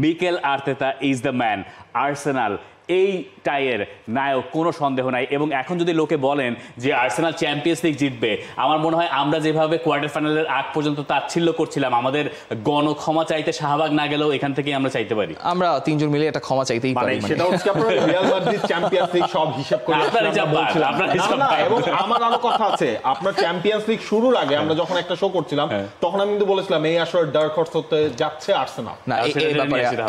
Mikel Arteta is the man. Arsenal এই টাইয়ের নায়ক, কোনো সন্দেহ নাই। এবং এখন যদি লোকে বলেন যে আর্সেনাল চ্যাম্পিয়ন্স লিগ জিতবে, আমার মনে হয় আমরা যেভাবে কোয়ার্টার ফাইনালের আগ পর্যন্ত তাচ্ছিল্য করছিলাম, আমাদের ক্ষমা চাইতে শাহবাগ না গেলেও এখান থেকে আমরা চাইতে পারি। আমরা তিনজন মিলে একটা ক্ষমা চাইতেই পারি। সেটা হচ্ছে আপনারা রিয়াল মাদ্রিদ চ্যাম্পিয়ন্স লিগ সব হিসাব করে এবং আমার আরো কথা আছে, আপনার চ্যাম্পিয়ন্স লিগ শুরুর আগে আমরা যখন একটা শো করছিলাম তখন আমি কিন্তু বলেছিলাম এই আসলে ডার্ক হর্স হতে যাচ্ছে আর্সেনাল। না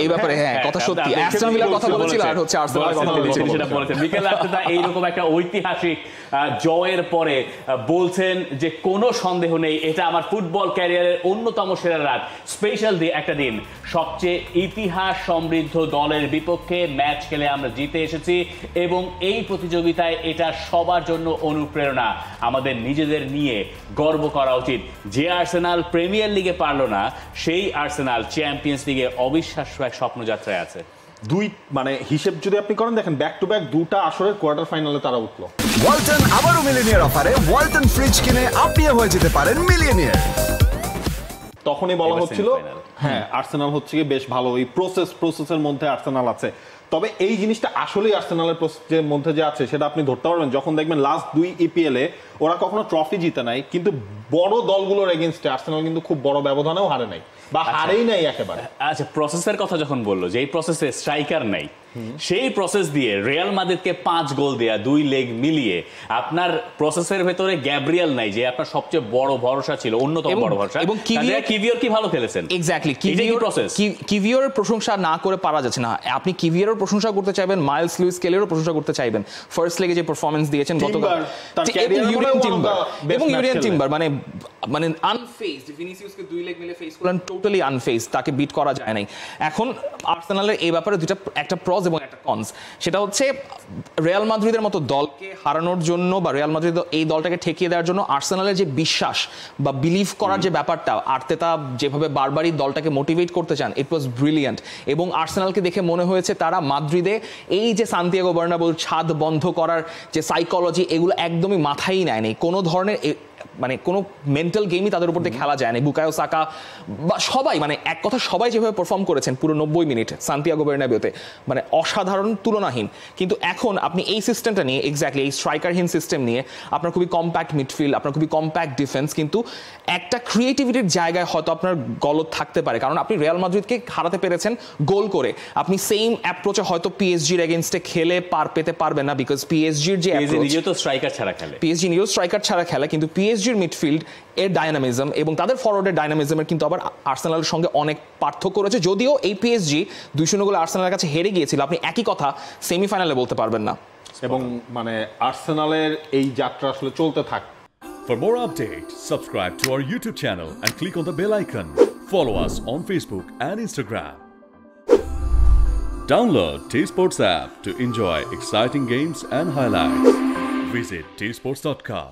এই ব্যাপারে হ্যাঁ কথা সত্যি, অ্যাস্টন ভিলার কথা বলেছিল আর হচ্ছে মিকেল আর্তেতা এইরকম একটা ঐতিহাসিক জয়ের পরে বলছেন যে কোনো সন্দেহ নেই এটা আমার ফুটবল ক্যারিয়ারের অন্যতম সেরা রাত, স্পেশাল একটা দিন। সবচেয়ে ইতিহাস সমৃদ্ধ দলের বিপক্ষে ম্যাচ খেলে আমরা জিতে এসেছি এবং এই প্রতিযোগিতায় এটা সবার জন্য অনুপ্রেরণা। আমাদের নিজেদের নিয়ে গর্ব করা উচিত। যে আর্সেনাল প্রিমিয়ার লিগে পারল না, সেই আর্সেনাল চ্যাম্পিয়ন্স লিগে অবিশ্বাস্য এক স্বপ্নযাত্রায় আছে। হিসেব যদি আপনি করেন, দেখেন ব্যাক টু ব্যাক দুটা আসরের কোয়ার্টার ফাইনালে তারা উঠলো। ওয়ালটন আবারও মিলিয়নিয়ার অফারে ওয়ালটন ফ্রিজ কিনে আপনিও হয়ে যেতে পারেন মিলিয়নিয়ার। তখনই বলা হচ্ছিল হ্যাঁ আর্সেনাল হচ্ছে বেশ ভালো, এই প্রসেসের মধ্যে আর্সেনাল আছে। তবে এই জিনিসটা আসলেই আর্সেনালের প্রসেসের মধ্যে যে আছে সেটা আপনি ধরতে পারবেন যখন দেখবেন লাস্ট 2 EPL এ ওরা কখনো ট্রফি জিতে নাই, কিন্তু বড় দলগুলোর এগেইনস্টে আর্সেনাল কিন্তু খুব বড় ব্যবধানেও হারে নাই বা হারেই নাই একেবারে। আচ্ছা, প্রসেসের কথা যখন বললো যে এই প্রসেসে স্ট্রাইকার নাই, সেই প্রসেস দিয়ে রিয়াল মাদ্রিদকে 5 গোল দেয়া, 2 লেগ মিলিয়ে আপনার প্রসেসের ভেতরে গ্যাব্রিয়েল নাই যে আপনার সবচেয়ে বড় ভরসা ছিল, অন্যতম বড় ভরসা। এবং কিভিওর কি ভালো খেলেছেন। এক্স্যাক্টলি, কিভিওর প্রশংসা না করে পারা যাচ্ছে না। আপনি কিভিওর প্রশংসা করতে চাইবেন, মাইলস লুইস কেলেরও প্রশংসা করতে চাইবেন। ফার্স্ট লেগে যে পারফরম্যান্স দিয়েছেন গতকাল, এবং ইউরিয়ান টিম্বার মানে আনফেসড, ভিনিসিয়াসকে 2 লেগ মিলে ফেস করলেন, টোটালি আনফেসড, তাকে বিট করা যায় নাই। এখন আর্সেনালের এই ব্যাপারে একটা প্রস এবং একটা কনস। সেটা হচ্ছে রিয়াল মাদ্রিদের মতো দলকে হারানোর জন্য বা রিয়াল মাদ্রিদ এই দলটাকে ঠেকিয়ে দেওয়ার জন্য আর্সেনালের যে বিশ্বাস বা বিলিভ করার যে ব্যাপারটা, আর্তেতা যেভাবে বারবারই দলটাকে মোটিভেট করতে চান, ইট ওয়াজ ব্রিলিয়ান্ট। এবং আর্সেনালকে দেখে মনে হয়েছে তারা মাদ্রিদে এই যে সান্তিয়াগো বার্নাবেউ ছাদ বন্ধ করার যে সাইকোলজি, এগুলো একদমই মাথায় নেয়নি। কোনো ধরনের কোনো মেন্টাল গেমই তাদের উপর দিয়ে খেলা যায় না। বুকায়ো সাকা বা সবাই এক কথা সবাই যেভাবে পারফর্ম করেছেন পুরো 90 মিনিট সান্তিয়াগো বার্নাবেউতে, অসাধারণ, তুলনাহীন। কিন্তু এখন আপনি এই সিস্টেমটা নিয়ে, এক্স্যাক্টলি এই স্ট্রাইকারহীন সিস্টেম নিয়ে, আপনার খুবই কম্প্যাক্ট মিডফিল্ড, আপনার খুবই কম্প্যাক্ট ডিফেন্স, কিন্তু একটা ক্রিয়েটিভিটির জায়গায় হয়তো আপনার গলত থাকতে পারে। কারণ আপনি রিয়াল মাদ্রিদকে হারাতে পেরেছেন গোল করে, আপনি সেম অ্যাপ্রোচে হয়তো পিএসজির এগেইনস্টে খেলে পার পেতে পারবেন না, বিকজ পিএসজির যে নিজেও তো স্ট্রাইকার ছাড়া খেলে, পিএসজি নিজেও স্ট্রাইকার ছাড়া খেলে, কিন্তু পিএসজির মিডফিল্ড এর ডায়নামিজম এবং তাদের ফরওয়ার্ডের ডায়নামিজমের কিন্তু আবার আর্সেনালের সঙ্গে অনেক পার্থক্য রয়েছে। যদিও এই পিএসজি 2-0 গোলে আর্সেনালের কাছে হেরে গিয়েছিল, আপনি একই কথা সেমিফাইনালে বলতে পারবেন না। এবং আর্সেনালের এই যাত্রা আসলে চলতে থাক। For more updates, subscribe to our YouTube channel and click on the bell icon. Follow us on Facebook and Instagram. Download T-Sports app to enjoy exciting games and highlights. Visit tsports.com.